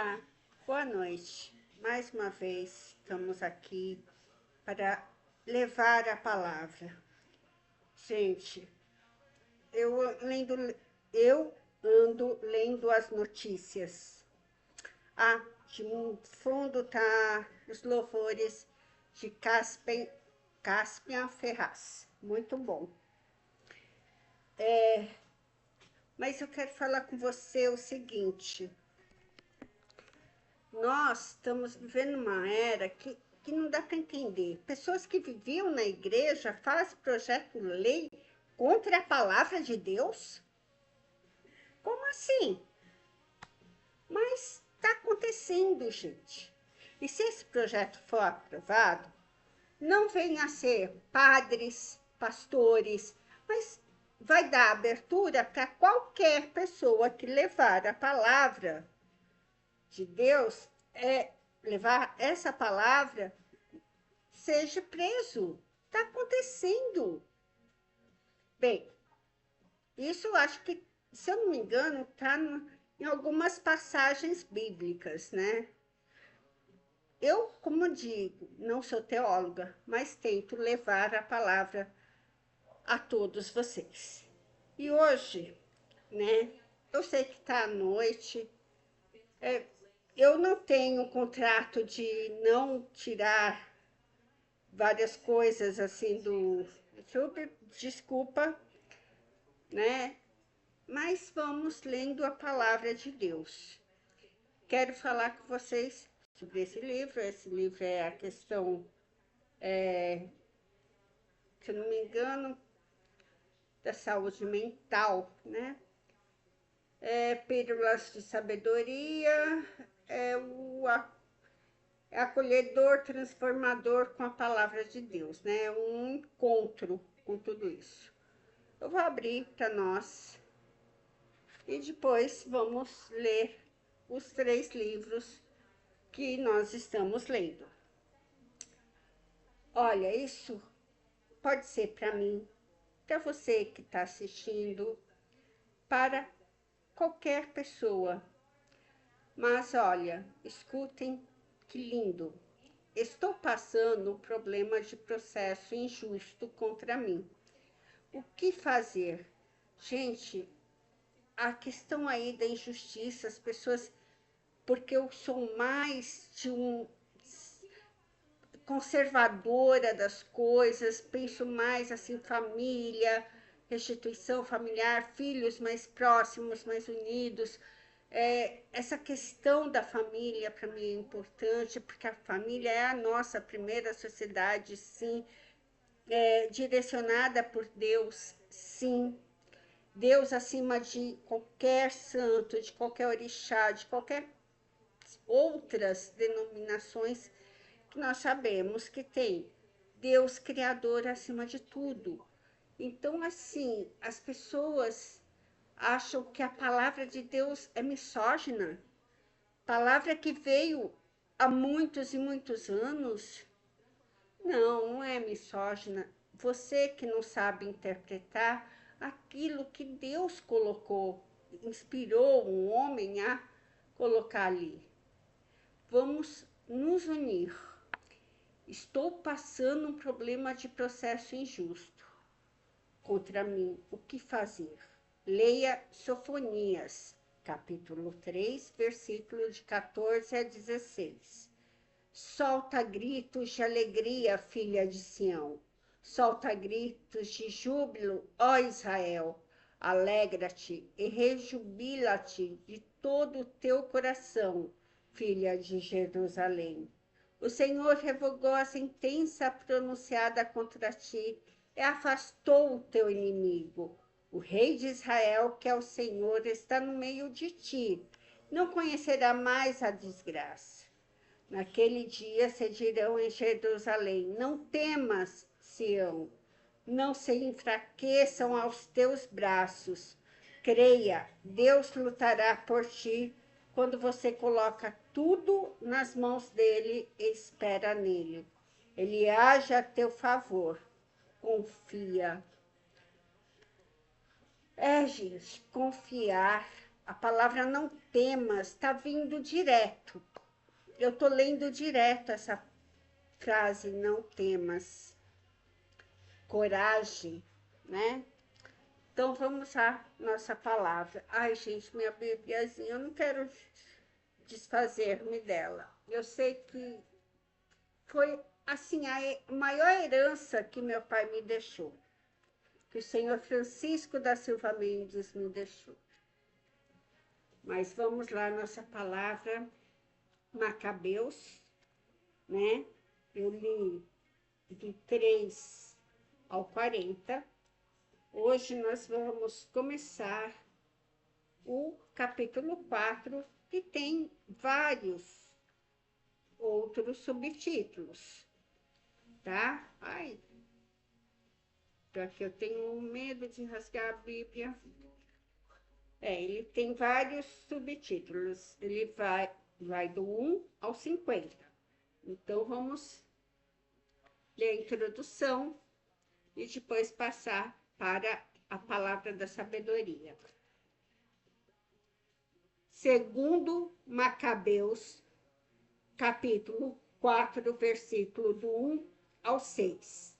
Olá, boa noite. Mais uma vez estamos aqui para levar a palavra. Gente, eu lendo, eu ando lendo as notícias. Ah, de fundo tá os louvores de Caspian Ferraz. Muito bom. Mas eu quero falar com você o seguinte. Nós estamos vivendo uma era que não dá para entender. Pessoas que viviam na igreja fazem projeto de lei contra a palavra de Deus? Como assim? Mas está acontecendo, gente. E se esse projeto for aprovado, não venha a ser padres, pastores, mas vai dar abertura para qualquer pessoa que levar a palavra de Deus, levar essa palavra, seja preso. Está acontecendo. Bem, isso eu acho que, se eu não me engano, está em algumas passagens bíblicas, né? Eu, como digo, não sou teóloga, mas tento levar a palavra a todos vocês. E hoje, né, eu sei que está à noite, eu não tenho contrato de não tirar várias coisas assim do YouTube, desculpa, né? Mas vamos lendo a palavra de Deus. Quero falar com vocês sobre esse livro. Esse livro é a questão, se eu não me engano, da saúde mental, né? Pílulas de sabedoria, é acolhedor, transformador com a palavra de Deus, né? Um encontro com tudo isso. Eu vou abrir para nós e depois vamos ler os 3 livros que nós estamos lendo. Olha, isso pode ser para mim, para você que está assistindo, para qualquer pessoa. Mas olha, escutem que lindo. Estou passando um problema de processo injusto contra mim. O que fazer? Gente, a questão aí da injustiça, as pessoas, porque eu sou mais de conservadora das coisas, penso mais assim, família, restituição familiar, filhos mais próximos, mais unidos. Essa questão da família para mim é importante, porque a família é a nossa primeira sociedade, sim, direcionada por Deus, sim. Deus acima de qualquer santo, de qualquer orixá, de qualquer outras denominações que nós sabemos que tem. Deus criador acima de tudo. Então, assim, as pessoas acham que a palavra de Deus é misógina. Palavra que veio há muitos e muitos anos. Não, não é misógina. Você que não sabe interpretar aquilo que Deus colocou, inspirou um homem a colocar ali. Vamos nos unir. Estou passando um problema de processo injusto contra mim. O que fazer? Leia Sofonias, capítulo 3, versículo de 14 a 16. Solta gritos de alegria, filha de Sião. Solta gritos de júbilo, ó Israel. Alegra-te e rejubila-te de todo o teu coração, filha de Jerusalém. O Senhor revogou a sentença pronunciada contra ti e afastou o teu inimigo. O rei de Israel, que é o Senhor, está no meio de ti. Não conhecerá mais a desgraça. Naquele dia se dirão em Jerusalém: não temas, Sião, não se enfraqueçam aos teus braços. Creia, Deus lutará por ti quando você coloca tudo nas mãos dele e espera nele. Ele age a teu favor. Confia. Gente, confiar A palavra não temas está vindo direto. Eu estou lendo direto essa frase, não temas. Coragem, né? Então vamos à nossa palavra. Ai, gente, minha Bíbliazinha, eu não quero desfazer-me dela. Eu sei que foi assim a maior herança que meu pai me deixou, que o senhor Francisco da Silva Mendes me deixou. Mas vamos lá, nossa palavra, Macabeus, né? Eu li do 3 ao 40. Hoje nós vamos começar o capítulo 4, que tem vários outros subtítulos, tá? Ai, porque eu tenho medo de rasgar a Bíblia. Ele tem vários subtítulos. Ele vai do 1 ao 50. Então, vamos ler a introdução e depois passar para a palavra da sabedoria. Segundo Macabeus, capítulo 4, versículo do 1 ao 6.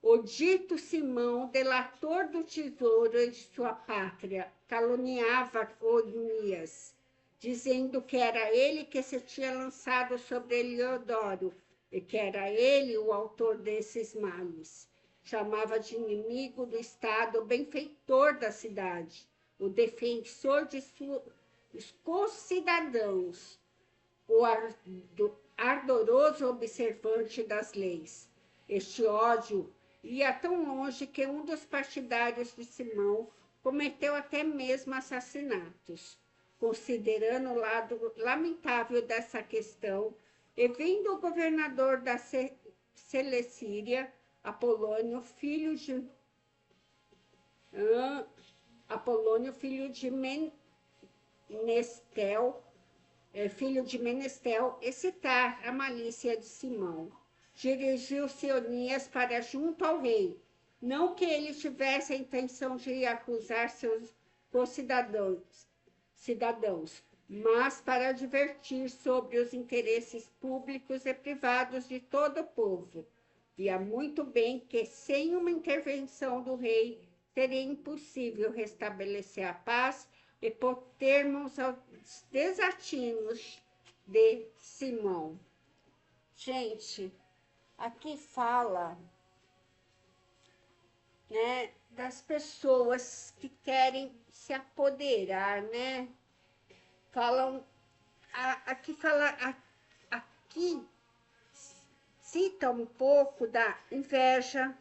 O dito Simão, delator do tesouro de sua pátria, caluniava Onias, dizendo que era ele que se tinha lançado sobre Eliodoro, e que era ele o autor desses males. Chamava de inimigo do Estado o benfeitor da cidade, o defensor de seus concidadãos, o ardoroso observante das leis. Este ódio ia tão longe que um dos partidários de Simão cometeu até mesmo assassinatos. Considerando o lado lamentável dessa questão, e vendo o governador da Celecíria, Apolônio, filho de Menestel, filho de Menestel, excitar a malícia de Simão. Dirigiu-se Onias para junto ao rei, não que ele tivesse a intenção de acusar seus cidadãos, mas para advertir sobre os interesses públicos e privados de todo o povo. Via muito bem que, sem uma intervenção do rei, seria impossível restabelecer a paz e pôr termos aos desatinos de Simão. Gente, aqui fala, né, das pessoas que querem se apoderar, né? Aqui cita um pouco da inveja,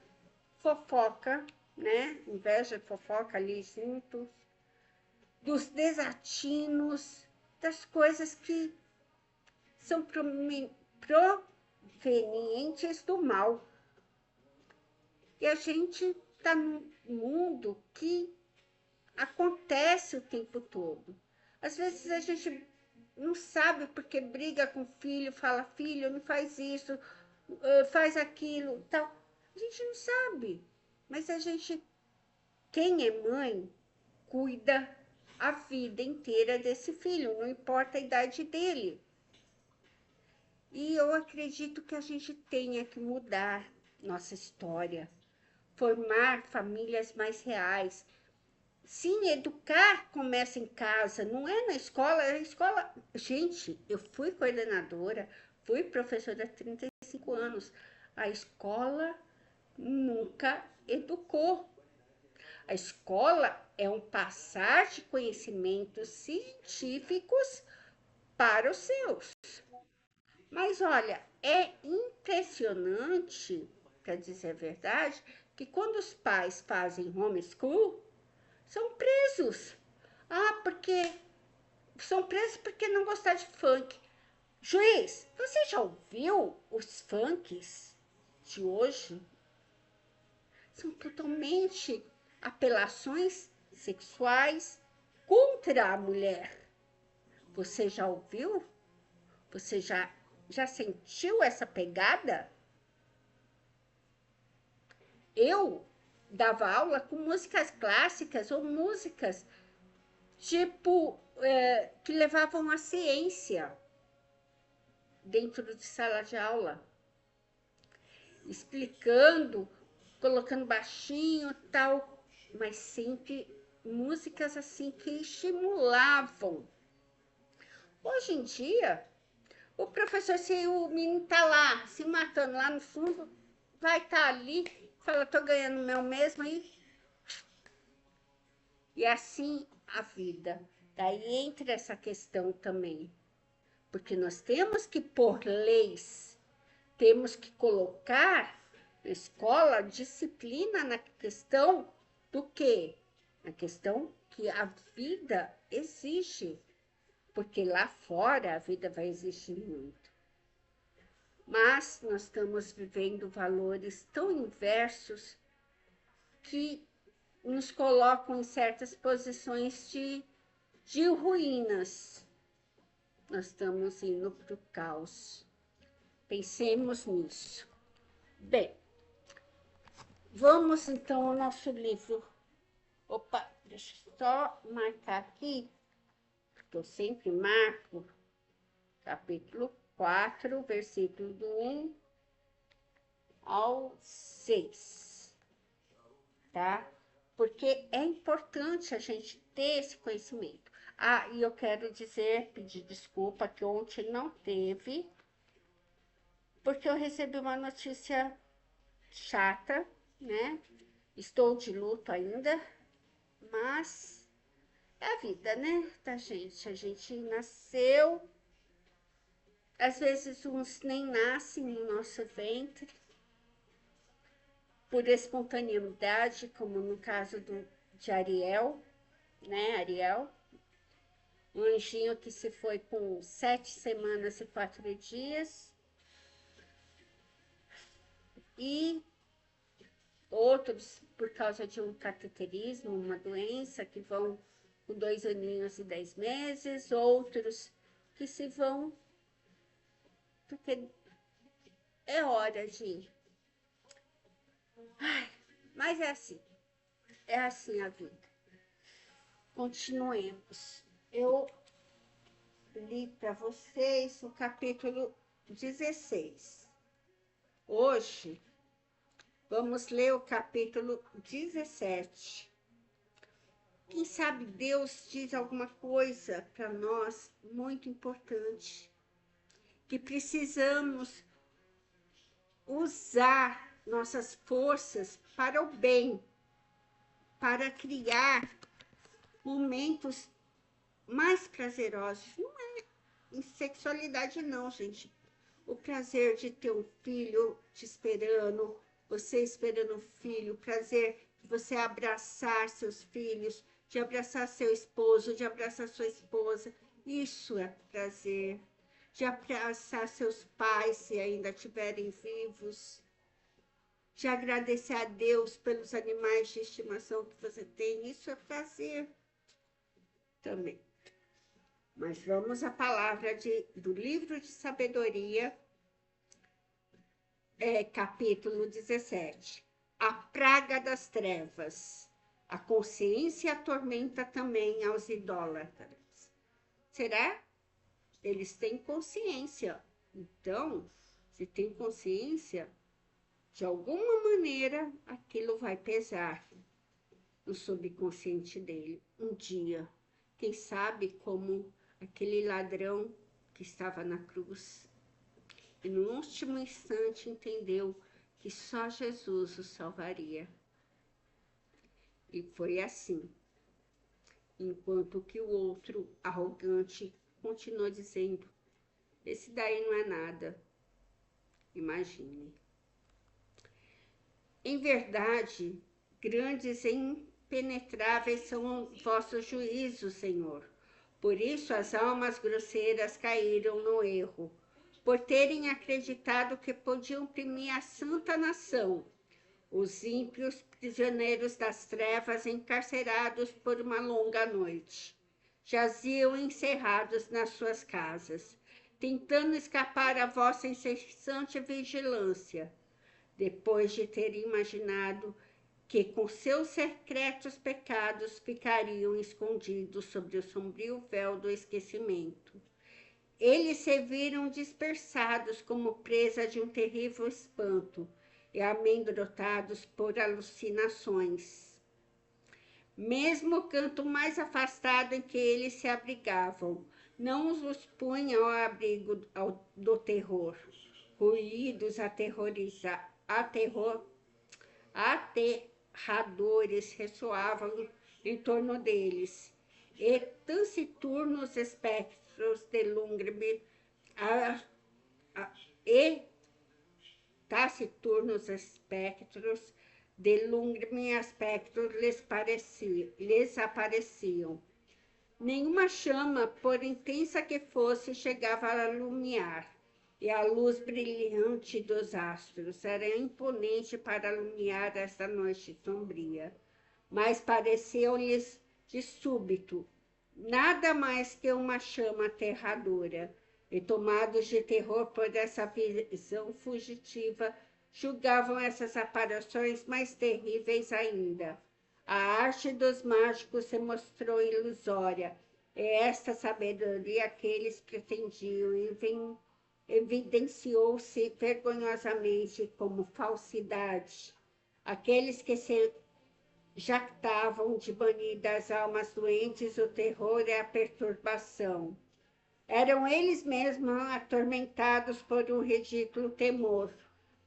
fofoca, né? Inveja e fofoca ali juntos, dos desatinos, das coisas que são provenientes do mal. E a gente está num mundo que acontece o tempo todo. Às vezes a gente não sabe porque briga com o filho, fala, filho, não faz isso, faz aquilo, tal. A gente não sabe, mas a gente, quem é mãe, cuida a vida inteira desse filho, não importa a idade dele. E eu acredito que a gente tenha que mudar nossa história, formar famílias mais reais. Sim, educar começa em casa, não é na escola. A escola, gente, eu fui coordenadora, fui professora há 35 anos. A escola nunca educou. A escola é um passar de conhecimentos científicos para os seus. Mas olha, é impressionante, para dizer a verdade, que quando os pais fazem homeschool, são presos. Porque são presos porque não gostam de funk. Juiz, você já ouviu os funks de hoje? São totalmente apelações sexuais contra a mulher. Você já ouviu? Você já sentiu essa pegada? Eu dava aula com músicas clássicas ou músicas tipo, que levavam a ciência dentro de sala de aula, explicando, colocando baixinho tal, mas sempre músicas assim que estimulavam. Hoje em dia, o professor, se o menino tá lá, se matando lá no fundo, vai estar ali, fala, tô ganhando o meu mesmo aí. E assim a vida. Daí entra essa questão também. Porque nós temos que pôr leis, temos que colocar na escola disciplina na questão do quê? Na questão que a vida exige. Porque lá fora a vida vai exigir muito. Mas nós estamos vivendo valores tão inversos que nos colocam em certas posições de ruínas. Nós estamos indo para o caos. Pensemos nisso. Bem, vamos então ao nosso livro. Opa, deixa eu só marcar aqui, porque eu sempre marco, capítulo 4, versículo do 1 ao 6, tá? Porque é importante a gente ter esse conhecimento. Ah, e eu quero dizer, pedir desculpa, que ontem não teve, porque eu recebi uma notícia chata, né? Estou de luto ainda, mas é a vida, né, da gente? A gente nasceu, às vezes uns nem nascem no nosso ventre, por espontaneidade, como no caso de Ariel, né, Ariel, um anjinho que se foi com 7 semanas e 4 dias, e outros por causa de um cateterismo, uma doença, que vão com 2 aninhos e 10 meses, outros que se vão porque é hora de ir. Ai, mas é assim a vida. Continuemos. Eu li para vocês o capítulo 16. Hoje, vamos ler o capítulo 17. Quem sabe Deus diz alguma coisa para nós muito importante, que precisamos usar nossas forças para o bem, para criar momentos mais prazerosos. Não é em sexualidade, não, gente. O prazer de ter um filho te esperando, você esperando um filho, o prazer de você abraçar seus filhos, de abraçar seu esposo, de abraçar sua esposa. Isso é prazer. De abraçar seus pais, se ainda estiverem vivos. De agradecer a Deus pelos animais de estimação que você tem. Isso é prazer também. Mas vamos à palavra do livro de sabedoria, capítulo 17. A praga das trevas. A consciência atormenta também aos idólatras. Será? Eles têm consciência. Então, se tem consciência, de alguma maneira aquilo vai pesar no subconsciente dele um dia. Quem sabe como aquele ladrão que estava na cruz e no último instante entendeu que só Jesus o salvaria. E foi assim. Enquanto que o outro, arrogante, continuou dizendo: esse daí não é nada. Imagine. Em verdade, grandes e impenetráveis são vossos juízos, Senhor. Por isso as almas grosseiras caíram no erro, por terem acreditado que podiam oprimir a santa nação. Os ímpios prisioneiros das trevas, encarcerados por uma longa noite, jaziam encerrados nas suas casas, tentando escapar à vossa incessante vigilância. Depois de terem imaginado que com seus secretos pecados ficariam escondidos sobre o sombrio véu do esquecimento. Eles se viram dispersados como presa de um terrível espanto e amedrontados por alucinações. Mesmo o canto mais afastado em que eles se abrigavam, não os punha ao abrigo do terror. Ruídos aterradores ressoavam em torno deles, e taciturnos espectros de lúgubre e taciturnos espectros de lúgubre aspecto lhes apareciam. Nenhuma chama, por intensa que fosse, chegava a alumiar, e a luz brilhante dos astros era imponente para alumiar esta noite sombria. Mas pareceu-lhes de súbito nada mais que uma chama aterradora, e tomados de terror por essa visão fugitiva, julgavam essas aparições mais terríveis ainda. A arte dos mágicos se mostrou ilusória, e esta sabedoria que eles pretendiam evidenciou-se vergonhosamente como falsidade. Aqueles que se jactavam de banir das almas doentes o terror e a perturbação. Eram eles mesmos atormentados por um ridículo temor,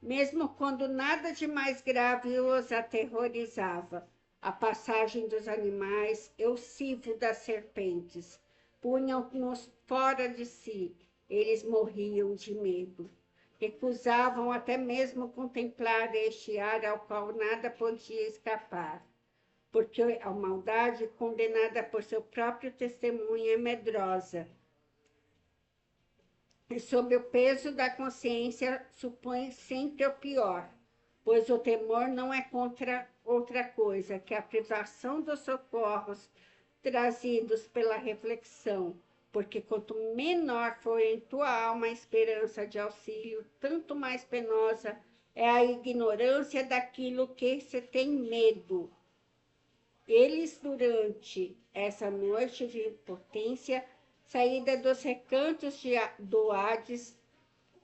mesmo quando nada de mais grave os aterrorizava. A passagem dos animais e o civo das serpentes punham-nos fora de si. Eles morriam de medo. Recusavam até mesmo contemplar este ar ao qual nada podia escapar, porque a maldade, condenada por seu próprio testemunho, é medrosa. E sob o peso da consciência, supõe sempre o pior, pois o temor não é contra outra coisa que a privação dos socorros trazidos pela reflexão, porque quanto menor for em tua alma a esperança de auxílio, tanto mais penosa é a ignorância daquilo que se tem medo. Eles, durante essa noite de impotência, saída dos recantos do Hades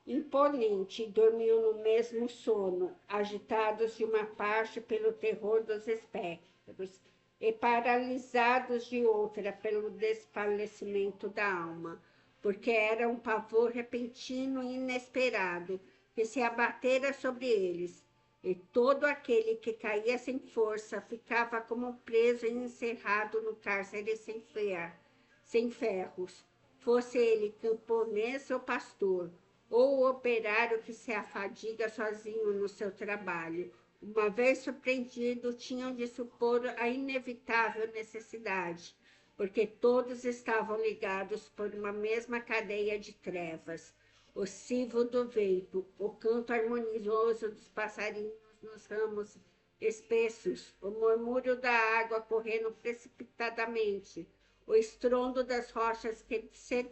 imponente, dormiam no mesmo sono, agitados de uma parte pelo terror dos espectros e paralisados de outra pelo desfalecimento da alma, porque era um pavor repentino e inesperado que se abatera sobre eles, e todo aquele que caía sem força ficava como preso e encerrado no cárcere sem ferros, fosse ele camponês ou pastor, ou o operário que se afadiga sozinho no seu trabalho. Uma vez surpreendido, tinham de supor a inevitável necessidade, porque todos estavam ligados por uma mesma cadeia de trevas. O civo do vento, o canto harmonioso dos passarinhos nos ramos espessos, o murmúrio da água correndo precipitadamente, o estrondo das rochas que se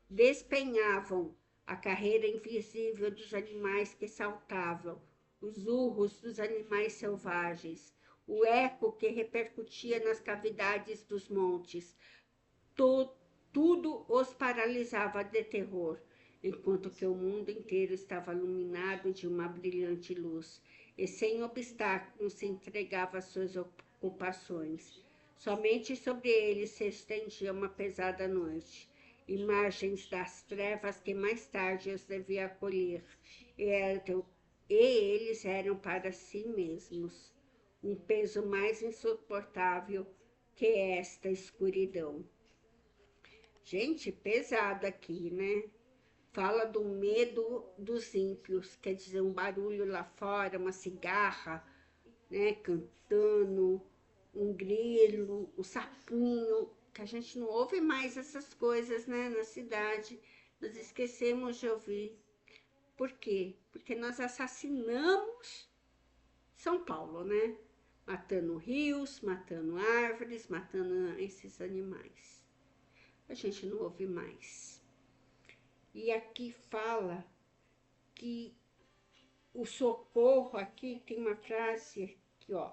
despenhavam, a carreira invisível dos animais que saltavam, os urros dos animais selvagens, o eco que repercutia nas cavidades dos montes, tudo os paralisava de terror, enquanto que o mundo inteiro estava iluminado de uma brilhante luz, e sem obstáculos se entregava às suas ocupações. Somente sobre eles se estendia uma pesada noite, imagens das trevas que mais tarde os devia acolher, e eles eram para si mesmos um peso mais insuportável que esta escuridão. Gente, pesado aqui, né? Fala do medo dos ímpios, quer dizer, um barulho lá fora, uma cigarra, né, cantando, um grilo, um sapinho, que a gente não ouve mais essas coisas, né, na cidade. Nós esquecemos de ouvir. Por quê? Porque nós assassinamos São Paulo, né? Matando rios, matando árvores, matando esses animais. A gente não ouve mais. E aqui fala que o socorro, aqui tem uma frase aqui, ó.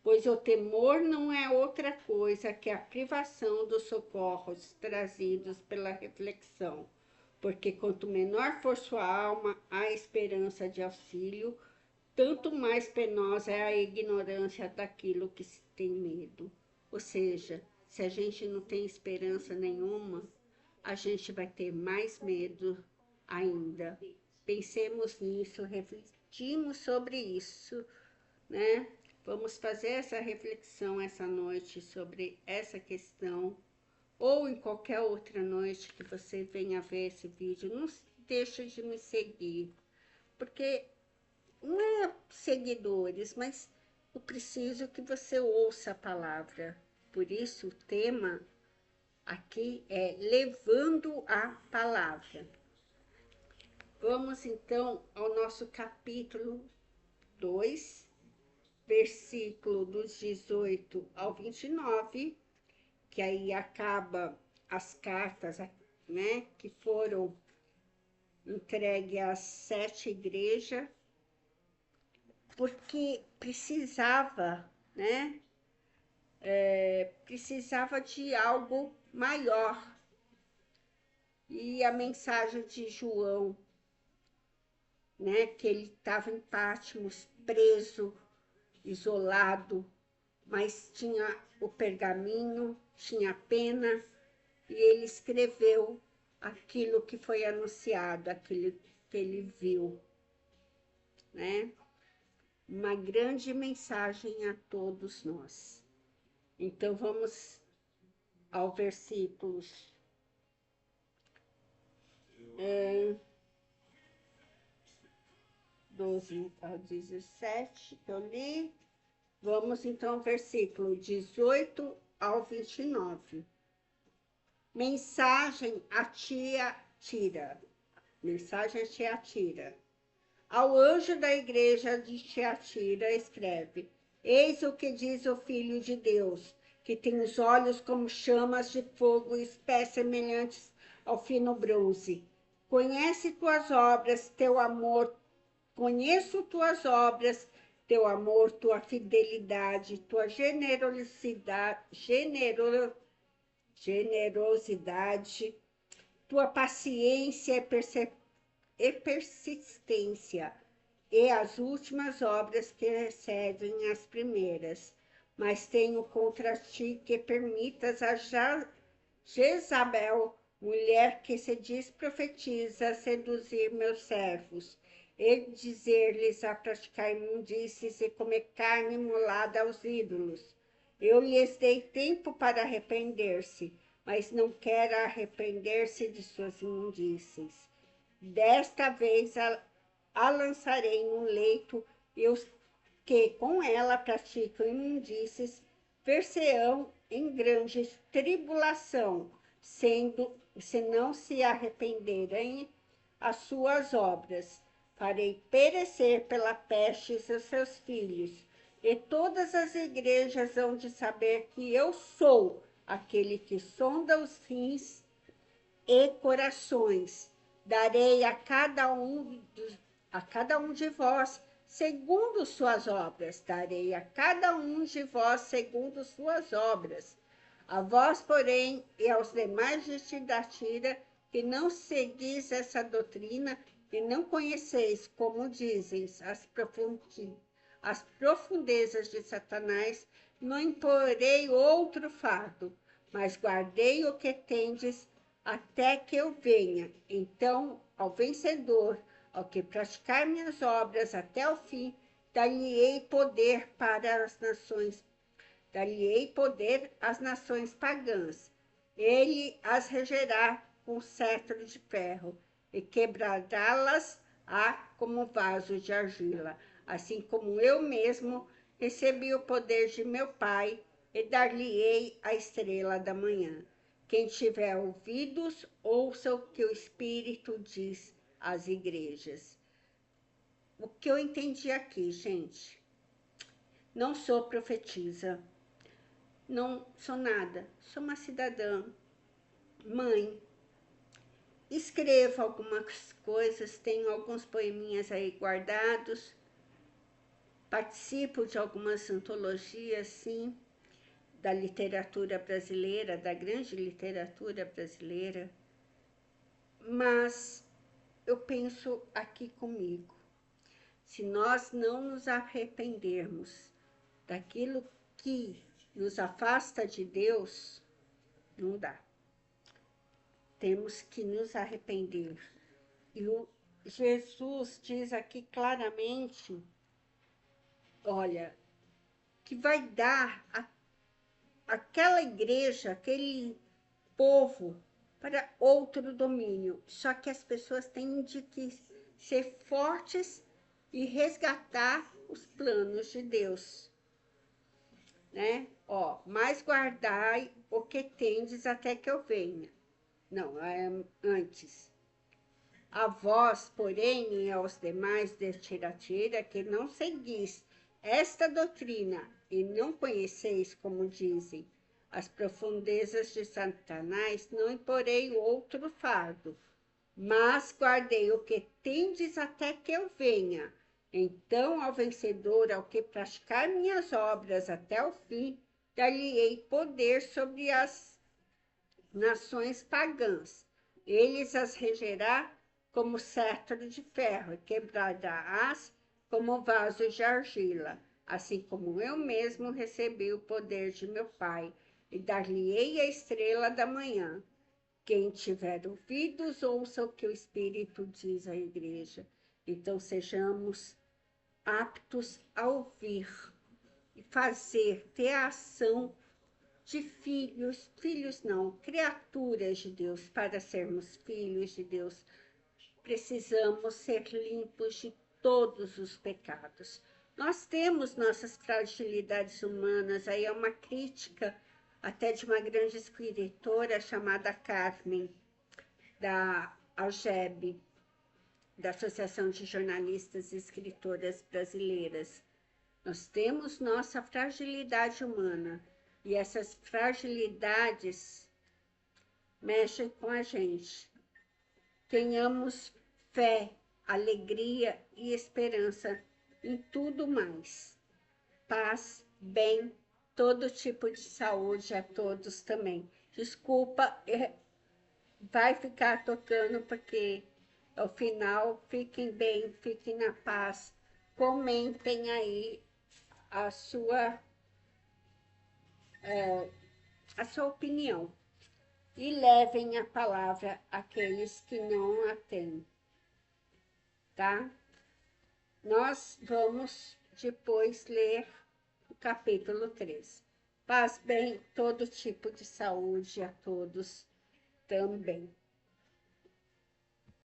Pois o temor não é outra coisa que a privação dos socorros trazidos pela reflexão, porque quanto menor for sua alma a esperança de auxílio, tanto mais penosa é a ignorância daquilo que se tem medo. Ou seja, se a gente não tem esperança nenhuma, a gente vai ter mais medo ainda. Pensemos nisso, refletimos sobre isso, né? Vamos fazer essa reflexão essa noite sobre essa questão, ou em qualquer outra noite que você venha ver esse vídeo. Não deixe de me seguir, porque não é seguidores, mas eu preciso que você ouça a palavra. Por isso, o tema aqui é levando a palavra. Vamos então ao nosso capítulo 2, versículo dos 18 ao 29, que aí acaba as cartas, né, que foram entregues às 7 igrejas, porque precisava, né, precisava de algo maior. E a mensagem de João, né, que ele estava em Patmos, preso, isolado, mas tinha o pergaminho, tinha a pena, e ele escreveu aquilo que foi anunciado, aquilo que ele viu, né? Uma grande mensagem a todos nós. Então vamos ao versículos 12 ao 17, que eu li. Vamos então ao versículo 18 ao 29. Mensagem a Tiatira. Mensagem a Tiatira. Ao anjo da igreja de Tiatira escreve: Eis o que diz o Filho de Deus, que tem os olhos como chamas de fogo e os pés semelhantes ao fino bronze. Conhece tuas obras, teu amor, conheço tuas obras, teu amor, tua fidelidade, tua generosidade, tua paciência e persistência, e as últimas obras que excedem as primeiras. Mas tenho contra ti que permitas a Jezabel, mulher que se diz profetiza, seduzir meus servos, e dizer-lhes a praticar imundícies e comer carne imolada aos ídolos. Eu lhes dei tempo para arrepender-se, mas não quer arrepender-se de suas imundícies. Desta vez a lançarei no leito, e os que com ela praticam imundícies ver-se-ão em grande tribulação, se não se arrependerem as suas obras. Farei perecer pela peste os seus filhos, e todas as igrejas hão de saber que eu sou aquele que sonda os rins e corações. Darei a cada um de vós segundo suas obras. Darei a cada um de vós segundo suas obras. A vós, porém, e aos demais de Tiatira, que não seguis essa doutrina e não conheceis, como dizem, as profundezas de Satanás, não imporei outro fardo, mas guardei o que tendes até que eu venha. Então, ao vencedor, ao que praticar minhas obras até o fim, dar-lhe-ei poder para as nações, dar-lhe-ei poder às nações pagãs. Ele as regerá com cetro de ferro e quebrará-las-á como vaso de argila, assim como eu mesmo recebi o poder de meu Pai, e dar-lhe-ei a estrela da manhã. Quem tiver ouvidos, ouça o que o Espírito diz às igrejas. O que eu entendi aqui, gente? Não sou profetisa, não sou nada, sou uma cidadã, mãe. Escrevo algumas coisas, tenho alguns poeminhas aí guardados, Participo de algumas antologias, sim, da literatura brasileira, da grande literatura brasileira, mas eu penso aqui comigo, se nós não nos arrependermos daquilo que nos afasta de Deus, não dá. Temos que nos arrepender. E Jesus diz aqui claramente, olha, que vai dar aquela igreja, aquele povo para outro domínio. Só que as pessoas têm de que ser fortes e resgatar os planos de Deus, né? Ó, mas guardai o que tendes até que eu venha. Não, é antes. A vós, porém, e aos demais de Tiratira, que não seguis esta doutrina e não conheceis, como dizem, as profundezas de Satanás, não imporei outro fardo, mas guardei o que tendes até que eu venha. Então, ao vencedor, ao que praticar minhas obras até o fim, dar-lhe-ei poder sobre as nações pagãs. Eles as regerá como cetro de ferro, e quebrarás como vaso de argila, assim como eu mesmo recebi o poder de meu Pai, e dar-lhe-ei a estrela da manhã. Quem tiver ouvidos, ouça o que o Espírito diz à igreja. Então, sejamos aptos a ouvir e fazer, ter a ação de filhos, filhos não, criaturas de Deus. Para sermos filhos de Deus, precisamos ser limpos de todos os pecados. Nós temos nossas fragilidades humanas, aí é uma crítica até de uma grande escritora chamada Carmen, da ALGEB, da Associação de Jornalistas e Escritoras Brasileiras. Nós temos nossa fragilidade humana, e essas fragilidades mexem com a gente. Tenhamos fé, alegria e esperança em tudo mais. Paz, bem, todo tipo de saúde a todos também. Desculpa, vai ficar tocando porque ao final fiquem bem, fiquem na paz. Comentem aí a sua, a sua opinião e levem a palavra àqueles que não a têm, tá? Nós vamos depois ler o capítulo 3. Paz, bem, todo tipo de saúde a todos também.